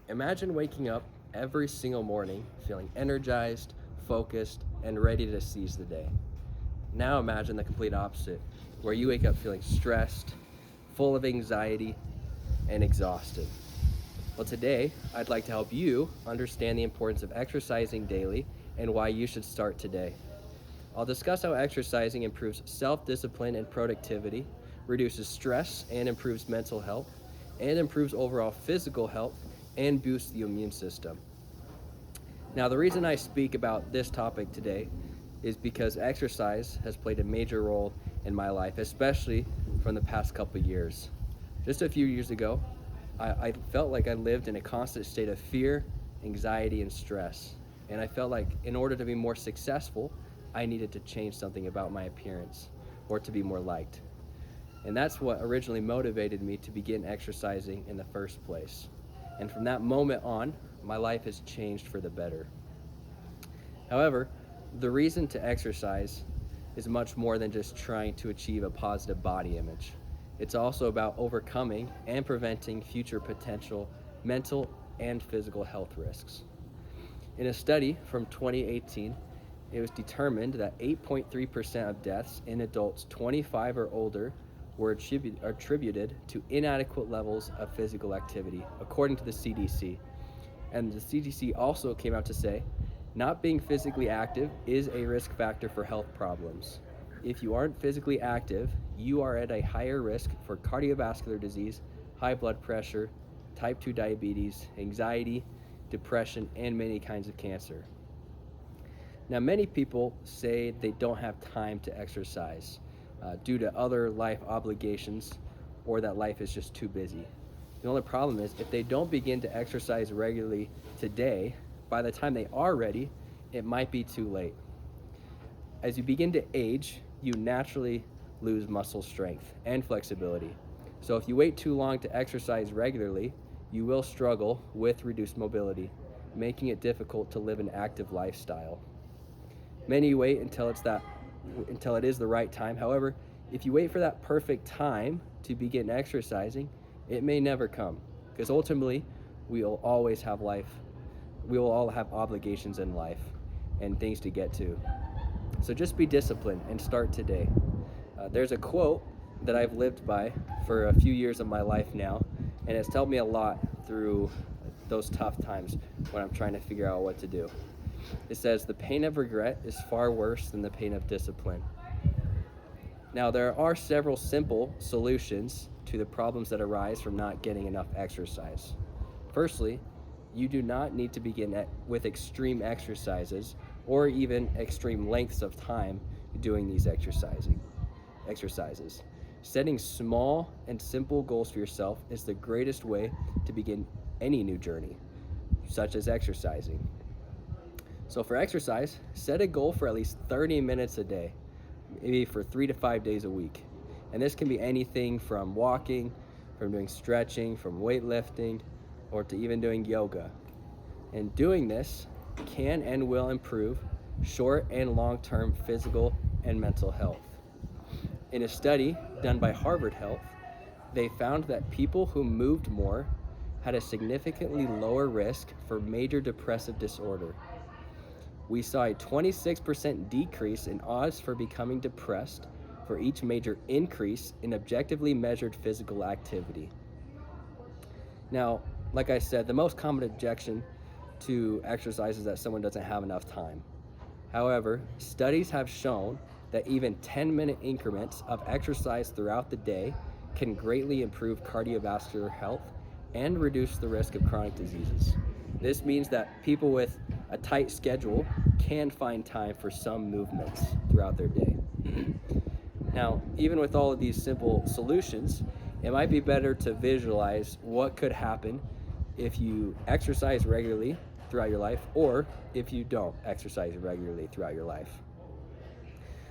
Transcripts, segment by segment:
Imagine waking up every single morning feeling energized, focused, and ready to seize the day. Now imagine the complete opposite, where you wake up feeling stressed, full of anxiety, and exhausted. Well, today, I'd like to help you understand the importance of exercising daily and why you should start today. I'll discuss how exercising improves self-discipline and productivity, reduces stress and improves mental health, and improves overall physical health and boosts the immune system. Now, the reason I speak about this topic today is because exercise has played a major role in my life, especially from the past couple years. Just a few years ago, I felt like I lived in a constant state of fear, anxiety, and stress. And I felt like in order to be more successful, I needed to change something about my appearance or to be more liked. And that's what originally motivated me to begin exercising in the first place. And from that moment on, my life has changed for the better. However, the reason to exercise is much more than just trying to achieve a positive body image. It's also about overcoming and preventing future potential mental and physical health risks. In a study from 2018, it was determined that 8.3% of deaths in adults 25 or older were attributed to inadequate levels of physical activity, according to the CDC. And the CDC also came out to say, not being physically active is a risk factor for health problems. If you aren't physically active, you are at a higher risk for cardiovascular disease, high blood pressure, type 2 diabetes, anxiety, depression, and many kinds of cancer. Now, many people say they don't have time to exercise due to other life obligations or that life is just too busy. The only problem is if they don't begin to exercise regularly today, by the time they are ready, it might be too late. As you begin to age, you naturally lose muscle strength and flexibility. So if you wait too long to exercise regularly, you will struggle with reduced mobility, making it difficult to live an active lifestyle. Many wait until it is the right time. However, if you wait for that perfect time to begin exercising, it may never come, because ultimately we will always have life. We will all have obligations in life and things to get to. So just be disciplined and start today. There's a quote that I've lived by for a few years of my life now, and it's helped me a lot through those tough times when I'm trying to figure out what to do. It says, "The pain of regret is far worse than the pain of discipline." Now, there are several simple solutions to the problems that arise from not getting enough exercise. Firstly, you do not need to begin with extreme exercises or even extreme lengths of time doing these exercises. Setting small and simple goals for yourself is the greatest way to begin any new journey, such as exercising. So for exercise, set a goal for at least 30 minutes a day, maybe for 3 to 5 days a week. And this can be anything from walking, from doing stretching, from weightlifting, or to even doing yoga. And doing this can and will improve short and long-term physical and mental health. In a study done by Harvard Health, they found that people who moved more had a significantly lower risk for major depressive disorder. We saw a 26% decrease in odds for becoming depressed for each major increase in objectively measured physical activity. Now, like I said, the most common objection to exercise is that someone doesn't have enough time. However, studies have shown that even 10-minute increments of exercise throughout the day can greatly improve cardiovascular health and reduce the risk of chronic diseases. This means that people with a tight schedule can find time for some movements throughout their day. Now, even with all of these simple solutions, it might be better to visualize what could happen if you exercise regularly throughout your life or if you don't exercise regularly throughout your life.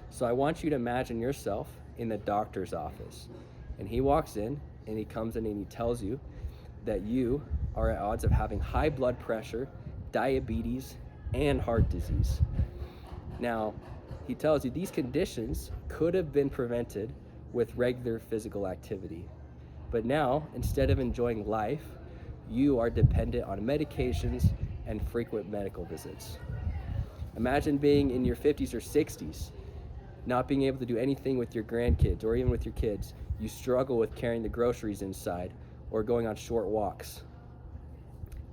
So I want you to imagine yourself in the doctor's office, and he walks in and he comes in and he tells you that you are at odds of having high blood pressure, diabetes, and heart disease. Now, he tells you these conditions could have been prevented with regular physical activity. But now, instead of enjoying life, you are dependent on medications and frequent medical visits. Imagine being in your 50s or 60s, not being able to do anything with your grandkids or even with your kids. You struggle with carrying the groceries inside or going on short walks.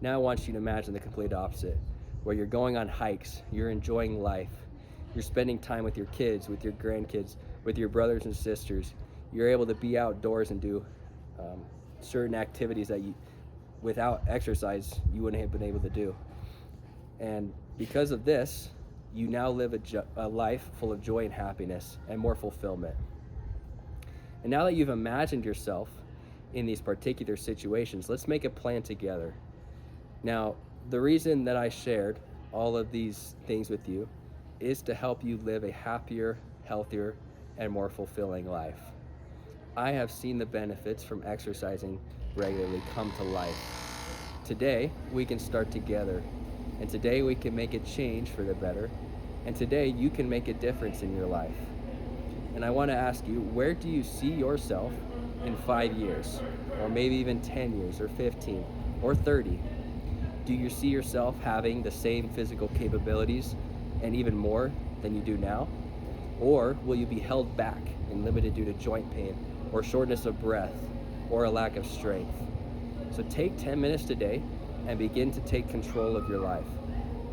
Now I want you to imagine the complete opposite, where you're going on hikes, you're enjoying life, you're spending time with your kids, with your grandkids, with your brothers and sisters. You're able to be outdoors and do certain activities that without exercise, you wouldn't have been able to do. And because of this, you now live a life full of joy and happiness and more fulfillment. And now that you've imagined yourself in these particular situations, let's make a plan together. Now, the reason that I shared all of these things with you is to help you live a happier, healthier, and more fulfilling life. I have seen the benefits from exercising regularly come to life. Today, we can start together, and today we can make a change for the better, and today you can make a difference in your life. And I want to ask you, where do you see yourself in 5 years, or maybe even 10 years, or 15, or 30? Do you see yourself having the same physical capabilities and even more than you do now? Or will you be held back and limited due to joint pain or shortness of breath or a lack of strength? So take 10 minutes today and begin to take control of your life.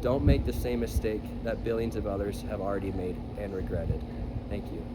Don't make the same mistake that billions of others have already made and regretted. Thank you.